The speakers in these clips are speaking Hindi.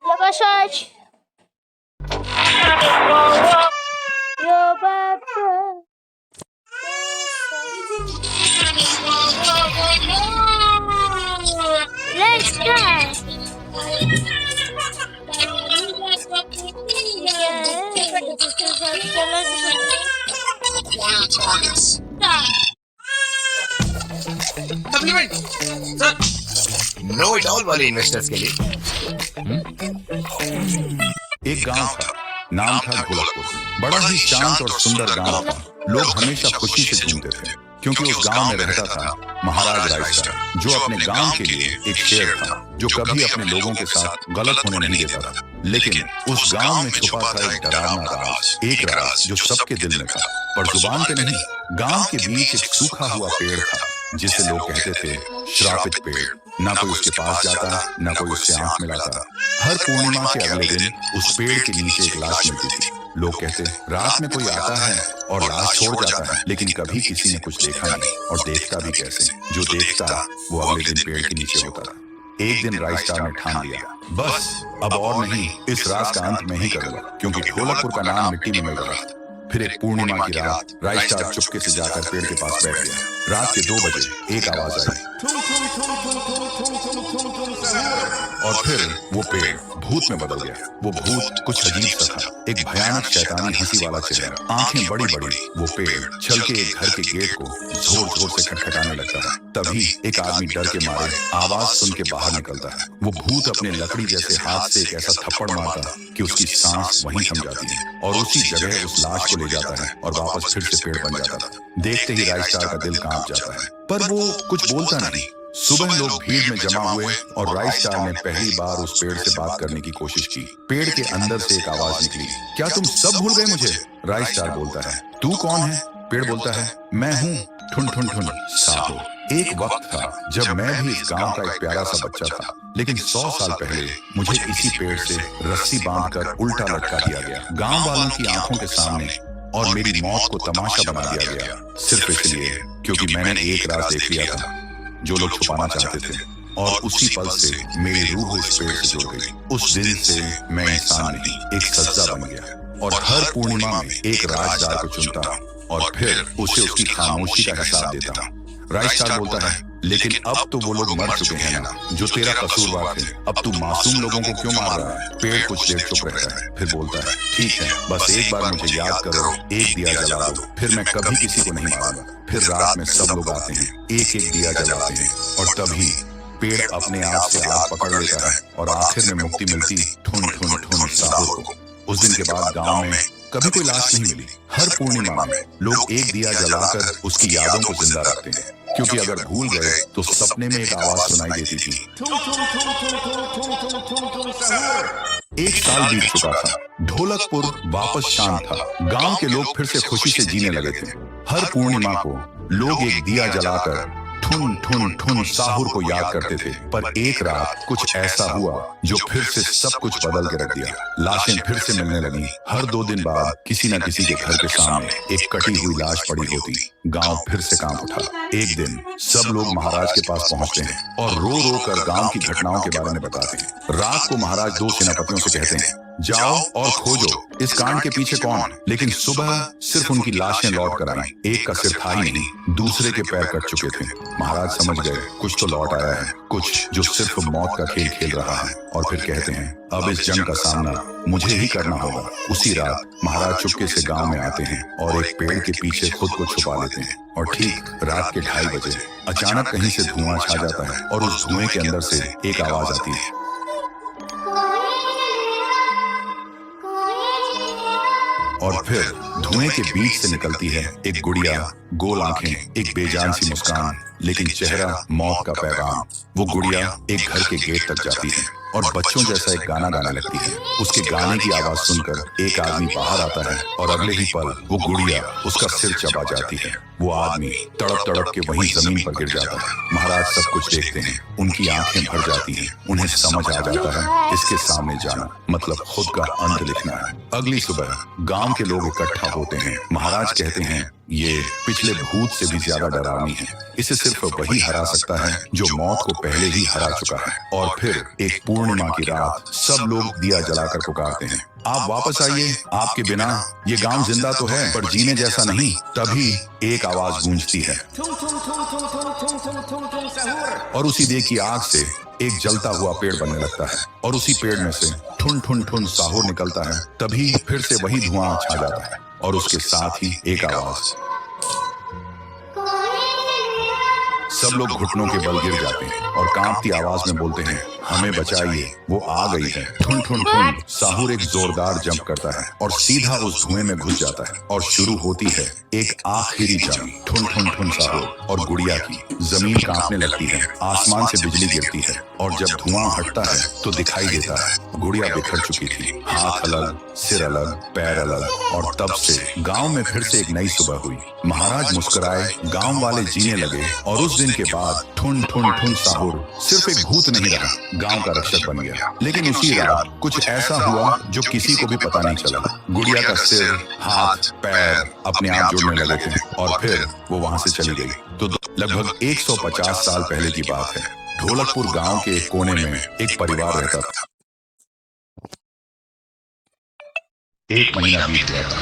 Yavaş. Yo baba. Let's go. Know it all वाले इन्वेस्टर्स के लिए एक गांव था, नाम था ढोलकपुर। बड़ा ही शांत और सुंदर गांव था। लोग हमेशा खुशी से झूमते थे क्योंकि उस गांव में रहता था महाराज रायस्टार, जो अपने गांव के लिए एक शेर था जो कभी अपने लोगों के साथ गलत होने नहीं देता था। लेकिन उस गांव में छुपा था एक डरावना राज, एक राज जो सबके दिल में था पर जुबान पे नहीं। गांव के बीच एक सूखा हुआ पेड़ था जिसे लोग कहते थे श्रापित पेड़। ना कोई उसके पास जाता, ना कोई उससे आंख मिलाता। हर पूर्णिमा के अगले दिन उस पेड़ के नीचे एक लाश मिलती थी। लोग कहते रात में कोई आता है और लाश छोड़ जाता है, लेकिन कभी किसी ने कुछ देखा नहीं और देखता भी कैसे। जो देखता वो अगले दिन पेड़ के नीचे होता था। एक दिन रायस्टार ने ठान लिया, बस अब और नहीं, इस रात का अंत मैं ही करूंगा, क्योंकि ढोलकपुर का नाम मिट्टी में मिल रहा था। फिर एक पूर्णिमा की रात रायस्टार चुपके से जाकर पेड़ के पास बैठ गया। रात के 2 बजे एक आवाज आई और फिर वो पेड़ भूत में बदल गया। वो भूत कुछ अजीब सा था, एक भयानक शैतानी हंसी वाला चेहरा, आंखें बड़ी बड़ी। वो पेड़ चल के एक घर के गेट को जोर जोर से खटखटाने लगता है। तभी एक आदमी डर के मारे आवाज सुन के बाहर निकलता है। वो भूत अपने लकड़ी जैसे हाथ से एक ऐसा थप्पड़ मारता कि उसकी सांस वहीं थम जाती है और उसी जगह उस लाश को ले जाता है और वापस फिर से पेड़ बन जाता था। देखते ही रायस्टार का दिल कांप जाता है, पर वो कुछ बोलता नहीं। सुबह लोग भीड़ में जमा हुए और रायस्टार ने पहली बार उस पेड़ से बात करने की कोशिश की। पेड़ के अंदर से एक आवाज निकली, क्या तुम सब भूल गए मुझे? रायस्टार बोलता है, तू कौन है? पेड़ बोलता है, मैं हूँ ठुन ठुन ठुन साहू। एक वक्त था जब मैं भी इस गांव का एक प्यारा सा बच्चा था, लेकिन 100 साल पहले मुझे इसी पेड़ से रस्सी बांधकर उल्टा लटका दिया गया, गांव वालों की आंखों के सामने, और मेरी मौत को तमाशा बना दिया गया, सिर्फ इसलिए क्योंकि मैंने एक राज देख लिया था जो लोग छुपाना चाहते थे। और उसी पल से मेरी रूह इस पेड़ से जुड़ गई। उस दिन से मैं इंसान नहीं, एक सज्जा बन गया और हर पूर्णिमा में एक राजदार को चुनता और फिर उसे उसकी खामोशी का हिसाब देता। रायस्टार बोलता है, लेकिन अब तो वो लोग मर चुके हैं ना, जो तेरा कसूरवार थे। अब तू मासूम लोगों को क्यों मार रहा है? पेड़ कुछ देर चुप रहता है, फिर बोलता है, ठीक है, बस एक बार मुझे याद करो, एक दिया जला दो, फिर मैं कभी किसी को नहीं मारूंगा। फिर रात में सब लोग आते हैं, एक एक दिया जलाते हैं और तभी पेड़ अपने आप से आग पकड़ लेता है और आखिर में मुक्ति मिलती ठुन ठुन ठुन साहू को। उस दिन के बाद गांव में कभी कोई लाश नहीं मिली। हर पूर्णिमा में लोग एक दिया जलाकर उसकी यादों को जिंदा रखते हैं, क्योंकि अगर भूल गए तो सपने में एक आवाज सुनाई देती थी। एक साल बीत चुका था, ढोलकपुर वापस शांत था। गांव के लोग फिर से खुशी से जीने लगे थे। हर पूर्णिमा को लोग एक दिया जलाकर ठुन ठुन ठुन साहुर को याद करते थे। पर एक रात कुछ ऐसा हुआ जो फिर से सब कुछ बदल के रख दिया। लाशें फिर से मिलने लगी। हर 2 दिन बाद किसी न किसी के घर के सामने एक कटी हुई लाश पड़ी होती। गांव फिर से कांप उठा। एक दिन सब लोग महाराज के पास पहुंचते हैं और रो रो कर गांव की घटनाओं के बारे में बताते हैं। रात को महाराज 2 सेनापतियों से कहते हैं, जाओ और खोजो इस कांड के पीछे कौन। लेकिन सुबह सिर्फ उनकी लाशें लौट कर आई। एक का सिर था ही नहीं, दूसरे के पैर कट चुके थे। महाराज समझ गए कुछ तो लौट आया है, कुछ जो सिर्फ मौत का खेल खेल रहा है। और फिर कहते हैं, अब इस जंग का सामना मुझे ही करना होगा। उसी रात महाराज चुपके से गांव में आते हैं और एक पेड़ के पीछे खुद को छुपा लेते हैं। और ठीक रात के 2:30 बजे अचानक कहीं से धुआं छा जाता है और उस धुएं के अंदर से एक आवाज आती है, और फिर धुएं के बीच से निकलती है एक गुड़िया, गोल आंखें, एक बेजान सी मुस्कान, लेकिन चेहरा मौत का पैगाम। वो गुड़िया एक घर के गेट तक जाती है और बच्चों जैसा एक गाना गाने लगती है। उसके गाने की आवाज सुनकर एक आदमी बाहर आता है और अगले ही पल वो गुड़िया उसका सिर चबा जाती है। वो आदमी तड़प तड़प के वहीं जमीन पर गिर जाता है। महाराज सब कुछ देखते हैं, उनकी आंखें भर जाती हैं। उन्हें समझ आ जाता है इसके सामने जाना मतलब खुद का अंत लिखना है। अगली सुबह गांव के लोग इकट्ठा होते हैं। महाराज कहते हैं ये पिछले भूत से भी ज्यादा डरावनी है। इसे सिर्फ वही हरा सकता है जो मौत को पहले ही हरा चुका है। और फिर एक पूर्णिमा की रात सब लोग दिया जलाकर पुकारते हैं, आप वापस आइए, आपके बिना ये गांव जिंदा तो है पर जीने जैसा नहीं। तभी एक आवाज गूंजती है और उसी देह की आग से एक जलता हुआ पेड़ बनने लगता है और उसी पेड़ में से ठुन ठुन ठुन साहुर निकलता है। तभी फिर से वही धुआं छा जाता है और उसके साथ ही एक आवाज। सब लोग घुटनों के बल गिर जाते हैं और कांपती आवाज में बोलते हैं, हमें बचाइए, वो आ गई है। ठुन ठुन ठुन साहुर एक जोरदार जंप करता है और सीधा उस धुएं में घुस जाता है और शुरू होती है एक आखिरी जंग। ठुन ठुन ठुन साहुर और गुड़िया की। जमीन कांपने लगती है, आसमान से बिजली गिरती है और जब धुआं हटता है तो दिखाई देता है गुड़िया बिखर चुकी थी। हाथ अलग, सिर अलग, पैर अलग। और तब से गांव में फिर से एक नई सुबह हुई। महाराज मुस्कुराए, गांव वाले जीने लगे और उस दिन के बाद ठुन ठुन ठुन साहुर सिर्फ एक भूत नहीं रहा, गांव का रक्षक बन गया। लेकिन उसी रात कुछ ऐसा हुआ जो किसी को भी पता नहीं चला। गुड़िया का सिर, हाथ, पैर अपने आप जुड़ने लगे थे और फिर वो वहां से चली गई। तो लगभग 150 साल पहले की बात है। ढोलकपुर गांव के एक कोने में एक परिवार रहता था। एक महीना बीत गया था।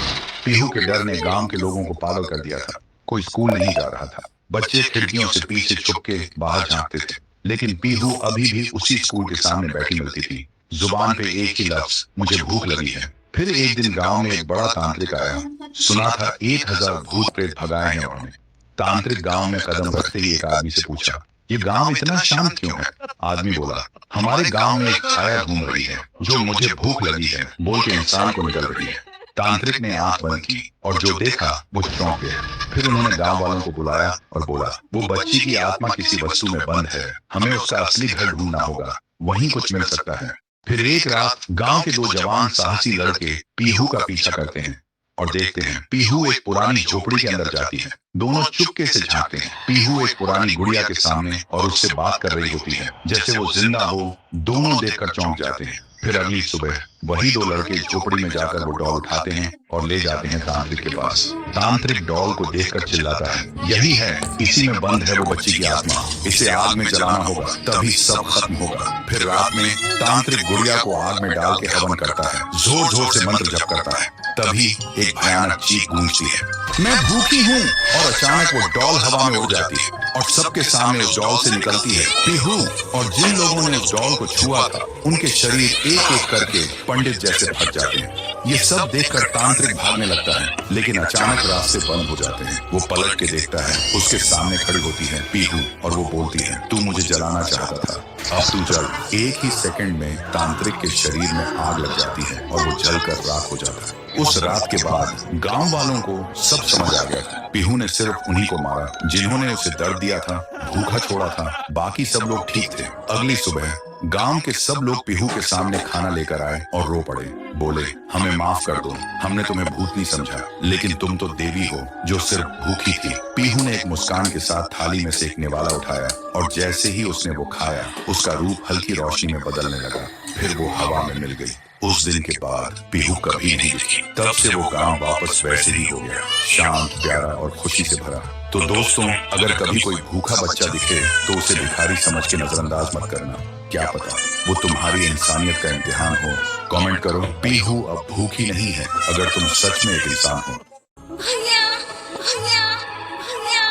पीहू के डर ने गांव के लोगों को पागल कर दिया था। कोई स्कूल नहीं जा रहा था। बच्चे खिड़कियों से पीछे छुप के बाहर झांकते थे। लेकिन पीहू अभी भी उसी स्कूल के सामने बैठी मिलती थी। जुबान पे एक ही लफ्ज, मुझे भूख लगी है। फिर एक दिन गांव में एक बड़ा तांत्रिक आया। सुना था 1000 भूत प्रेत भगाए हैं उन्होंने। तांत्रिक गांव में कदम रखते ही एक आदमी से पूछा, ये गांव इतना शांत क्यों है? आदमी बोला, हमारे गांव में एक छाया घूम रही है जो मुझे भूख लगी है बोल के इंसान को निकल रही है। तांत्रिक ने आंख बंद की और जो देखा वो चौंक गया। फिर उन्होंने गांव वालों को बुलाया और बोला, वो बच्ची की आत्मा किसी वस्तु में बंद है, हमें उसका असली घर ढूंढना होगा, वहीं कुछ मिल सकता है। फिर एक रात गांव के 2 जवान साहसी लड़के पीहू का पीछा करते हैं और देखते हैं पीहू एक पुरानी झोपड़ी के अंदर जाती है। दोनों चुपके से झांकते हैं। पीहू एक पुरानी गुड़िया के सामने और उससे बात कर रही होती है जैसे वो जिंदा हो। दोनों देखकर चौंक जाते हैं। फिर अगली सुबह वही 2 लड़के झोपड़ी में जाकर वो डॉल उठाते हैं और ले जाते हैं तांत्रिक के पास। तांत्रिक डॉल को देखकर चिल्लाता है, यही है, इसी में बंद है वो बच्ची की आत्मा, इसे आग में जलाना होगा तभी सब खत्म होगा। फिर रात में तांत्रिक गुड़िया को आग में डाल के हवन करता है, जोर जोर से मंत्र जप करता है। तभी एक भयानक चीख गूंजती है, मैं भूखी हूँ। और अचानक वो डॉल हवा में उड़ जाती है और सबके सामने उस डॉल से निकलती है पीहू। और जिन लोगों ने उस डॉल को छुआ था उनके शरीर एक एक करके पंडित जैसे फट जाते हैं। ये सब देखकर तांत्रिक भागने लगता है लेकिन अचानक रास्ते बंद हो जाते हैं। वो पलट के देखता है, उसके सामने खड़ी होती है पीहू और वो बोलती है, तू मुझे जलाना चाहता था, अब तू जल। एक ही सेकंड में तांत्रिक के शरीर में आग लग जाती है और वो जलकर राख हो जाता है। उस रात के बाद गांव वालों को सब समझ आ गया था। पीहू ने सिर्फ उन्हीं को मारा जिन्होंने उसे दर्द दिया था, भूखा छोड़ा था, बाकी सब लोग ठीक थे। अगली सुबह गांव के सब लोग पीहू के सामने खाना लेकर आए और रो पड़े। बोले, हमें माफ कर दो, हमने तुम्हें भूत नहीं समझा, लेकिन तुम तो देवी हो जो सिर्फ भूखी थी। पीहू ने एक मुस्कान के साथ थाली में से एक निवाला उठाया और जैसे ही उसने वो खाया उसका रूप हल्की रोशनी में बदलने लगा। फिर वो हवा में मिल गई। उस दिन के बाद पीहू कभी नहीं दिखी। तब से वो गांव वापस वैसे ही हो गया, शांत, प्यारा और खुशी से भरा। तो दोस्तों, अगर कभी कोई भूखा बच्चा दिखे तो उसे भिखारी समझ के नजरअंदाज मत करना। क्या पता वो तुम्हारी इंसानियत का इम्तिहान हो। कमेंट करो, पीहू अब भूखी नहीं है अगर तुम सच में एक इंसान हो।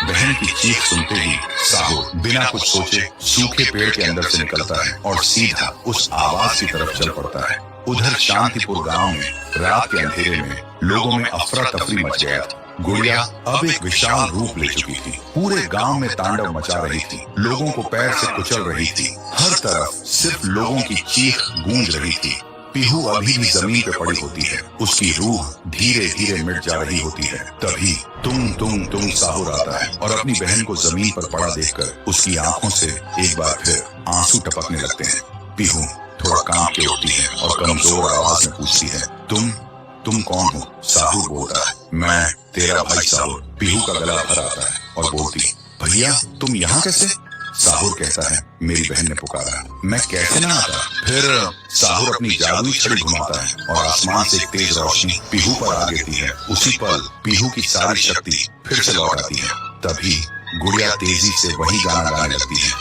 बहन की चीख सुनते ही साहुर बिना कुछ सोचे सूखे पेड़ के अंदर से निकलता है और सीधा उस आवाज की तरफ चल पड़ता है। उधर शांतिपुर गांव में रात के अंधेरे में लोगों में अफरा तफरी मच गया था। गुड़िया अब एक विशाल रूप ले चुकी थी, पूरे गांव में तांडव मचा रही थी, लोगों को पैर से कुचल रही थी। हर तरफ सिर्फ लोगों की चीख गूंज रही थी। पीहू अभी भी जमीन पे पड़ी होती है, उसकी रूह धीरे धीरे मिट जा रही होती है। तभी तुम साहुर आता है और अपनी बहन को जमीन पर पड़ा देखकर उसकी आंखों से एक बार फिर आंसू टपकने लगते हैं। पीहू थोड़ा कांप के उठती है और कमजोर आवाज में पूछती है, तुम कौन हो? साहुर बोलता है, मैं तेरा भाई साहुर। पीहू का गला भर आता है और बोलती, भैया तुम यहाँ कैसे? साहुर कहता है, मेरी बहन ने पुकारा, मैं कैसे ना आता? फिर साहुर अपनी जादुई छड़ी घुमाता है और आसमान से एक तेज रोशनी पीहू पर आ गिरती है। उसी पल पीहू की सारी शक्ति फिर से लौट आती है। तभी गुड़िया तेजी से वही गाना गाने लगती है।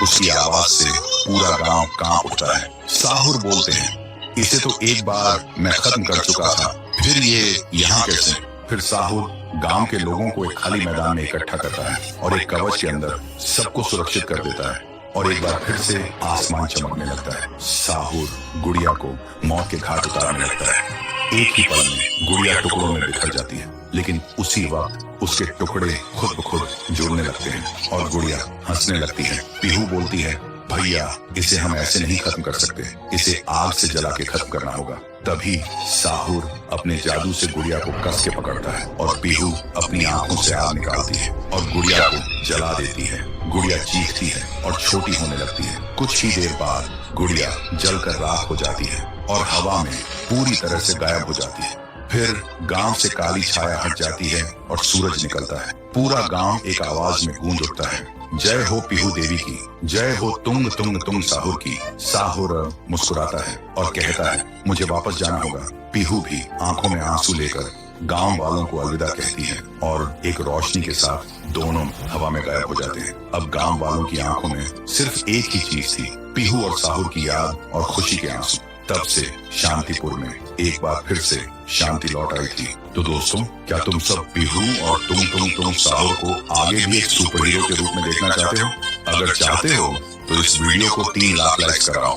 उसकी आवाज से पूरा गांव कांप उठता है। साहुर बोलते हैं, इसे तो एक बार मैं खत्म कर चुका था, फिर ये यहाँ कैसे? फिर साहुर गांव के लोगों को एक खाली मैदान में इकट्ठा करता है और एक कवच के अंदर सबको सुरक्षित कर देता है और एक बार फिर से आसमान चमकने लगता है। साहुर गुड़िया को मौत के घाट उतारने लगता है। एक ही पल में गुड़िया टुकड़ों में बिखर जाती है, लेकिन उसी वक्त उसके टुकड़े खुद ब खुद जुड़ने लगते हैं और गुड़िया हंसने लगती है। पीहू बोलती है, भैया इसे हम ऐसे नहीं खत्म कर सकते, इसे आग से जला के खत्म करना होगा। तभी साहुर अपने जादू से गुड़िया को कस के पकड़ता है और पीहू अपनी आंखों से आग निकालती है और गुड़िया को जला देती है। गुड़िया चीखती है और छोटी होने लगती है। कुछ ही देर बाद गुड़िया जलकर राख हो जाती है और हवा में पूरी तरह से गायब हो जाती है। फिर गांव से काली छाया हट जाती है और सूरज निकलता है। पूरा गांव एक आवाज में गूंज उठता है, जय हो पीहू देवी की, जय हो तुंग साहुर की। साहुर मुस्कुराता है और कहता है, मुझे वापस जाना होगा। पीहू भी आंखों में आंसू लेकर गांव वालों को अलविदा कहती है और एक रोशनी के साथ दोनों हवा में गायब हो जाते हैं। अब गांव वालों की आंखों में सिर्फ एक ही चीज थी, पीहू और साहुर की याद और खुशी के आंसू। तब से शांतिपुर में एक बार फिर से शांति लौट आई थी। तो दोस्तों, क्या तुम सब पीहू और तुम साहुर को आगे भी एक सुपर हीरो के रूप में देखना चाहते हो? अगर चाहते हो तो इस वीडियो को 3 लाख लाइक्स कराओ।